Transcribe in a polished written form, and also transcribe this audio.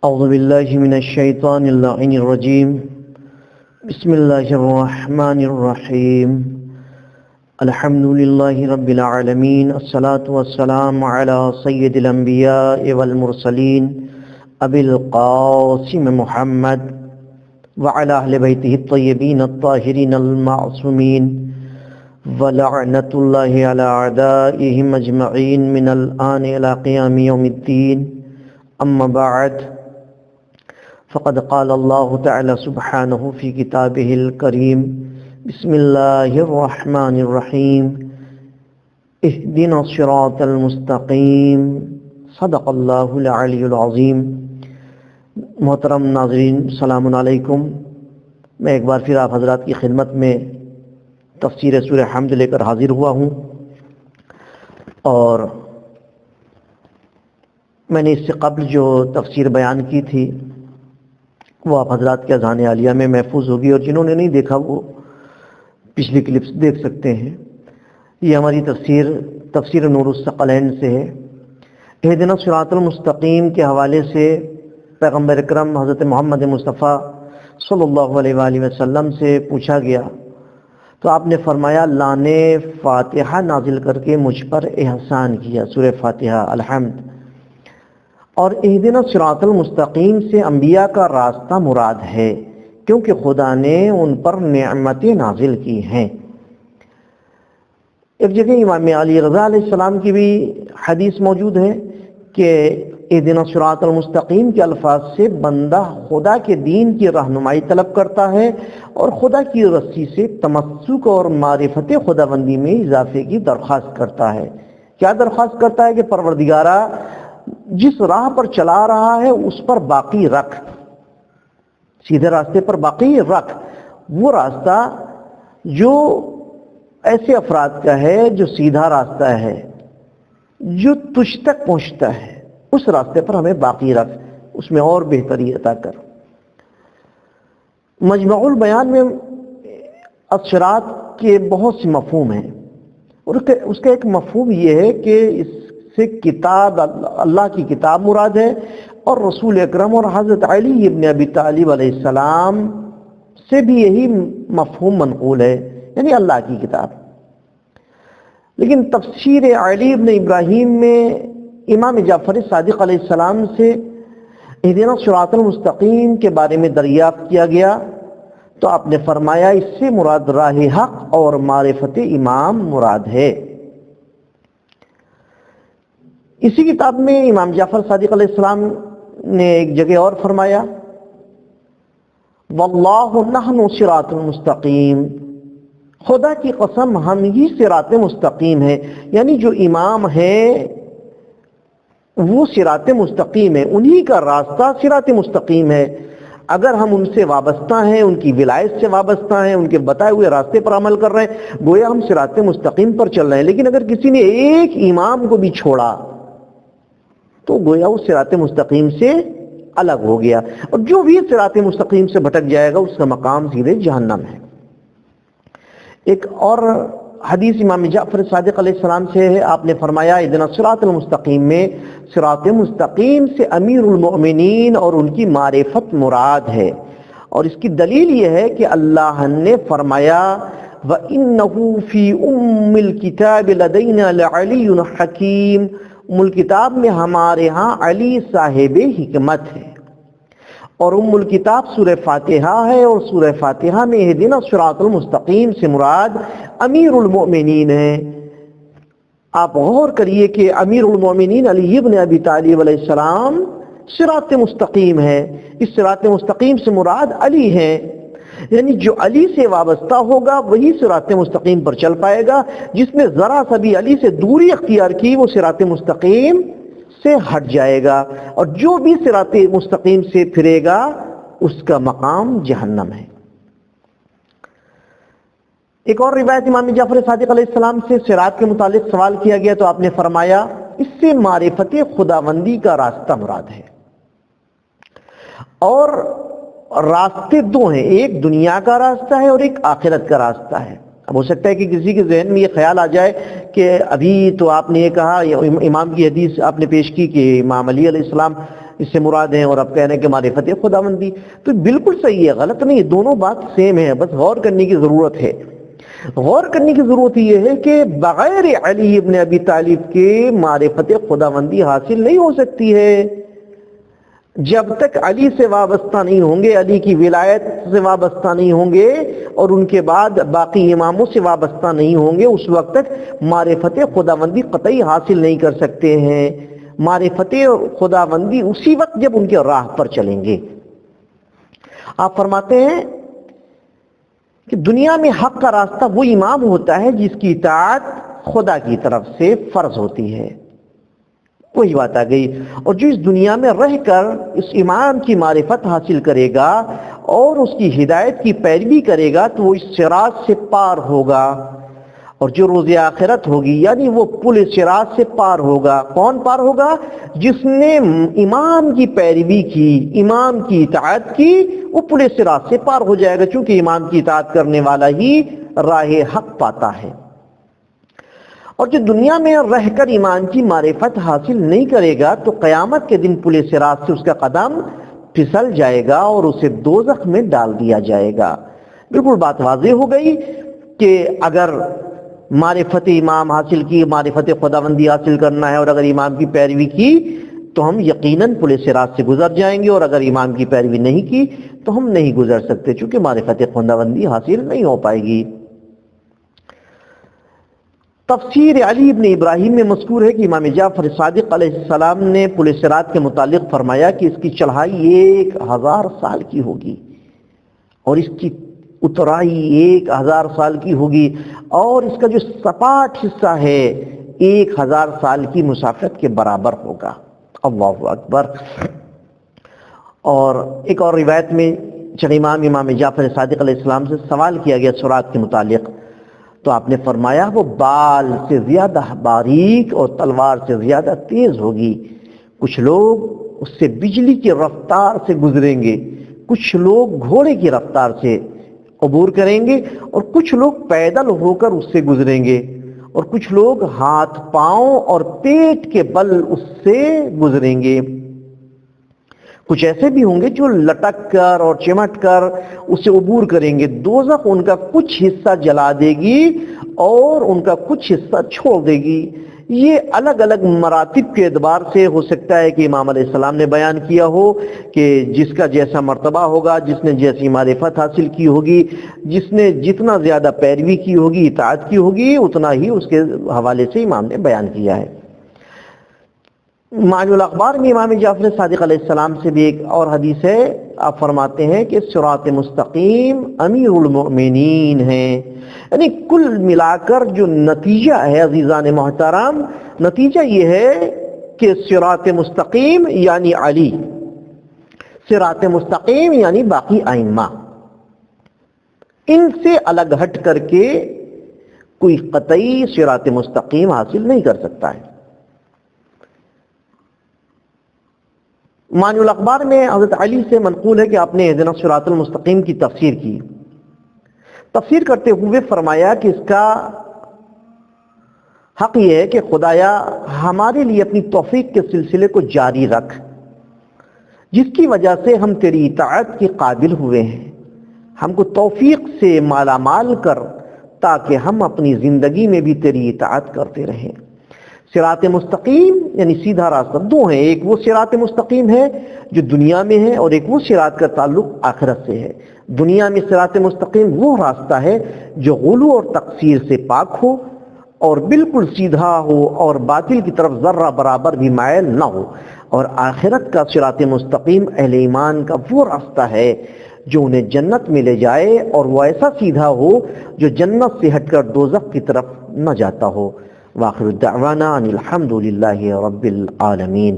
اعوذ باللہ من الشیطان اللعین الرجیم بسم اللہ الرحمن الرحیم الحمد للہ رب العالمین الصلاة والسلام علی سید الانبیاء والمرسلین ابی القاسم محمد وعلی اہل بیتہ الطیبین الطاہرین المعصومین ولعنت اللہ علی اعدائہم اجمعین من الآن الى قیام یوم الدین اما بعد فقد قال اللہ تعالی سبحانہ فی کتابہ الکریم بسم اللہ الرحمن الرحیم اہدنا الصراط المستقیم صدق اللہ العلی العظیم۔ محترم ناظرین السلام علیکم، میں ایک بار پھر آپ حضرات کی خدمت میں تفسیر سورہ حمد لے کر حاضر ہوا ہوں، اور میں نے اس سے قبل جو تفسیر بیان کی تھی وہ آپ حضرات کے اذہان عالیہ میں محفوظ ہوگی، اور جنہوں نے نہیں دیکھا وہ پچھلی کلپس دیکھ سکتے ہیں۔ یہ ہماری تفسیر نور الثقلین سے ہے۔ اہدنا الصراط المستقیم کے حوالے سے پیغمبر اکرم حضرت محمد مصطفیٰ صلی اللہ علیہ وآلہ وسلم سے پوچھا گیا تو آپ نے فرمایا اللہ نے فاتحہ نازل کر کے مجھ پر احسان کیا، سورہ فاتحہ الحمد۔ اور اہدنا الصراط المستقیم سے انبیاء کا راستہ مراد ہے، کیونکہ خدا نے ان پر نعمتیں نازل کی ہیں۔ ایک جگہ امام علی رضا علیہ السلام کی بھی حدیث موجود ہے کہ اہدنا الصراط المستقیم کے الفاظ سے بندہ خدا کے دین کی رہنمائی طلب کرتا ہے اور خدا کی رسی سے تمسک اور معرفت خداوندی میں اضافے کی درخواست کرتا ہے۔ کیا درخواست کرتا ہے؟ کہ پروردگارا جس راہ پر چلا رہا ہے اس پر باقی رکھ، سیدھے راستے پر باقی رکھ۔ وہ راستہ جو ایسے افراد کا ہے جو سیدھا راستہ ہے، جو تجھ تک پہنچتا ہے، اس راستے پر ہمیں باقی رکھ، اس میں اور بہتری عطا کر۔ مجمع البیان میں الصراط کے بہت سے مفہوم ہیں، اور اس کا ایک مفہوم یہ ہے کہ اس سے کتاب، اللہ کی کتاب مراد ہے، اور رسول اکرم اور حضرت علی ابن ابی طالب علیہ السلام سے بھی یہی مفہوم منقول ہے، یعنی اللہ کی کتاب۔ لیکن تفسیر علی ابن ابراہیم میں امام جعفر صادق علیہ السلام سے اہدنا الصراط المستقیم کے بارے میں دریافت کیا گیا تو آپ نے فرمایا اس سے مراد راہ حق اور معرفت امام مراد ہے۔ اسی کتاب میں امام جعفر صادق علیہ السلام نے ایک جگہ اور فرمایا واللہ نحن صراط المستقیم، خدا کی قسم ہم ہی صراط مستقیم ہیں، یعنی جو امام ہے وہ صراط مستقیم ہے، انہی کا راستہ صراط مستقیم ہے۔ اگر ہم ان سے وابستہ ہیں، ان کی ولایت سے وابستہ ہیں، ان کے بتائے ہوئے راستے پر عمل کر رہے ہیں، گویا ہم صراط مستقیم پر چل رہے ہیں۔ لیکن اگر کسی نے ایک امام کو بھی چھوڑا تو گویا وہ صراط مستقیم سے الگ ہو گیا، اور جو بھی صراط مستقیم سے بھٹک جائے گا اس کا مقام سیدھے جہنم ہے۔ ایک اور حدیث امام جعفر صادق علیہ السلام سے ہے، آپ نے فرمایا اہدنا الصراط المستقیم میں صراط مستقیم سے امیر المؤمنین اور ان کی معرفت مراد ہے، اور اس کی دلیل یہ ہے کہ اللہ نے فرمایا وَإِنَّهُ فِي أُمِّ الْكِتَابِ لَدَيْنَا لَعَلِيٌّ حَكِيمٌ، ام الکتاب میں ہمارے ہاں علی صاحب حکمت ہے۔ اور ام الکتاب سورہ فاتحہ ہے، اور سورہ فاتحہ میں اہدنا الصراط المستقیم سے مراد امیر المؤمنین ہے۔ آپ غور کریے کہ امیر المؤمنین علی ابن ابی طالب علیہ السلام صراط مستقیم ہے، اس صراط مستقیم سے مراد علی ہے، یعنی جو علی سے وابستہ ہوگا وہی صراط مستقیم پر چل پائے گا، جس نے ذرا سا بھی علی سے دوری اختیار کی وہ صراط مستقیم سے ہٹ جائے گا، اور جو بھی صراط مستقیم سے پھرے گا اس کا مقام جہنم ہے۔ ایک اور روایت امام جعفر صادق علیہ السلام سے صراط کے متعلق سوال کیا گیا تو آپ نے فرمایا اس سے معرفت خداوندی کا راستہ مراد ہے، اور راستے دو ہیں، ایک دنیا کا راستہ ہے اور ایک آخرت کا راستہ ہے۔ اب ہو سکتا ہے کہ کسی کے ذہن میں یہ خیال آ جائے کہ ابھی تو آپ نے یہ کہا، امام کی حدیث آپ نے پیش کی کہ امام علی علیہ السلام اس سے مراد ہیں، اور اب کہہ رہے ہیں کہ معرفت خداوندی، تو بالکل صحیح ہے، غلط نہیں ہے، دونوں بات سیم ہے، بس غور کرنے کی ضرورت ہے۔ غور کرنے کی ضرورت یہ ہے کہ بغیر علی ابن ابی طالب کے معرفت خداوندی حاصل نہیں ہو سکتی ہے۔ جب تک علی سے وابستہ نہیں ہوں گے، علی کی ولایت سے وابستہ نہیں ہوں گے، اور ان کے بعد باقی اماموں سے وابستہ نہیں ہوں گے، اس وقت تک معرفت خداوندی قطعی حاصل نہیں کر سکتے ہیں۔ معرفت خداوندی اسی وقت جب ان کے راہ پر چلیں گے۔ آپ فرماتے ہیں کہ دنیا میں حق کا راستہ وہ امام ہوتا ہے جس کی اطاعت خدا کی طرف سے فرض ہوتی ہے۔ وہی بات آ گئی، اور جو اس دنیا میں رہ کر اس امام کی معرفت حاصل کرے گا اور اس کی ہدایت کی پیروی کرے گا تو وہ اس صراط سے پار ہوگا، اور جو روز آخرت ہوگی یعنی وہ پل صراط سے پار ہوگا۔ کون پار ہوگا؟ جس نے امام کی پیروی کی، امام کی اطاعت کی، وہ پل صراط سے پار ہو جائے گا، چونکہ امام کی اطاعت کرنے والا ہی راہ حق پاتا ہے۔ اور جو دنیا میں رہ کر ایمان کی معرفت حاصل نہیں کرے گا تو قیامت کے دن پل صراط سے اس کا قدم پھسل جائے گا اور اسے دوزخ میں ڈال دیا جائے گا۔ بالکل بات واضح ہو گئی کہ اگر معرفت امام حاصل کی، معرفت خداوندی حاصل کرنا ہے، اور اگر امام کی پیروی کی تو ہم یقیناً پل صراط سے گزر جائیں گے، اور اگر امام کی پیروی نہیں کی تو ہم نہیں گزر سکتے، چونکہ معرفت خداوندی حاصل نہیں ہو پائے گی۔ تفسیر علی ابن ابراہیم میں مذکور ہے کہ امام جعفر صادق علیہ السلام نے پل صراط کے متعلق فرمایا کہ اس کی چڑھائی 1000 سال کی ہوگی، اور اس کی اترائی 1000 سال کی ہوگی، اور اس کا جو سپاٹ حصہ ہے 1000 سال کی مسافت کے برابر ہوگا۔ اللہ اکبر۔ اور ایک اور روایت میں چھ امام جعفر صادق علیہ السلام سے سوال کیا گیا صراط کے متعلق، تو آپ نے فرمایا وہ بال سے زیادہ باریک اور تلوار سے زیادہ تیز ہوگی۔ کچھ لوگ اس سے بجلی کی رفتار سے گزریں گے، کچھ لوگ گھوڑے کی رفتار سے عبور کریں گے، اور کچھ لوگ پیدل ہو کر اس سے گزریں گے، اور کچھ لوگ ہاتھ پاؤں اور پیٹ کے بل اس سے گزریں گے۔ کچھ ایسے بھی ہوں گے جو لٹک کر اور چمٹ کر اسے عبور کریں گے۔ دوزخ ان کا کچھ حصہ جلا دے گی اور ان کا کچھ حصہ چھوڑ دے گی۔ یہ الگ الگ مراتب کے اعتبار سے ہو سکتا ہے کہ امام علیہ السلام نے بیان کیا ہو کہ جس کا جیسا مرتبہ ہوگا، جس نے جیسی معرفت حاصل کی ہوگی، جس نے جتنا زیادہ پیروی کی ہوگی، اطاعت کی ہوگی، اتنا ہی اس کے حوالے سے امام نے بیان کیا ہے۔ معنی الاخبار میں امام جعفر صادق علیہ السلام سے بھی ایک اور حدیث ہے، آپ فرماتے ہیں کہ صراط مستقیم امیر المؤمنین ہیں، یعنی کل ملا کر جو نتیجہ ہے عزیزان محترم، نتیجہ یہ ہے کہ صراط مستقیم یعنی علی، صراط مستقیم یعنی باقی ائمہ، ان سے الگ ہٹ کر کے کوئی قطعی صراط مستقیم حاصل نہیں کر سکتا ہے۔ معنی الاخبار میں حضرت علی سے منقول ہے کہ آپ نے اہدنا الصراط المستقیم کی تفسیر کی، تفسیر کرتے ہوئے فرمایا کہ اس کا حق یہ ہے کہ خدایا ہمارے لیے اپنی توفیق کے سلسلے کو جاری رکھ، جس کی وجہ سے ہم تیری اطاعت کے قابل ہوئے ہیں، ہم کو توفیق سے مالا مال کر تاکہ ہم اپنی زندگی میں بھی تیری اطاعت کرتے رہیں۔ صراط مستقیم یعنی سیدھا راستہ دو ہیں، ایک وہ صراط مستقیم ہے جو دنیا میں ہے، اور ایک وہ صراط کا تعلق آخرت سے ہے۔ دنیا میں صراط مستقیم وہ راستہ ہے جو غلو اور تقصیر سے پاک ہو اور بالکل سیدھا ہو اور باطل کی طرف ذرہ برابر بھی مائل نہ ہو، اور آخرت کا صراط مستقیم اہل ایمان کا وہ راستہ ہے جو انہیں جنت میں لے جائے، اور وہ ایسا سیدھا ہو جو جنت سے ہٹ کر دوزخ کی طرف نہ جاتا ہو۔ وآخر الدعوانا ان الحمد للہ رب العالمین۔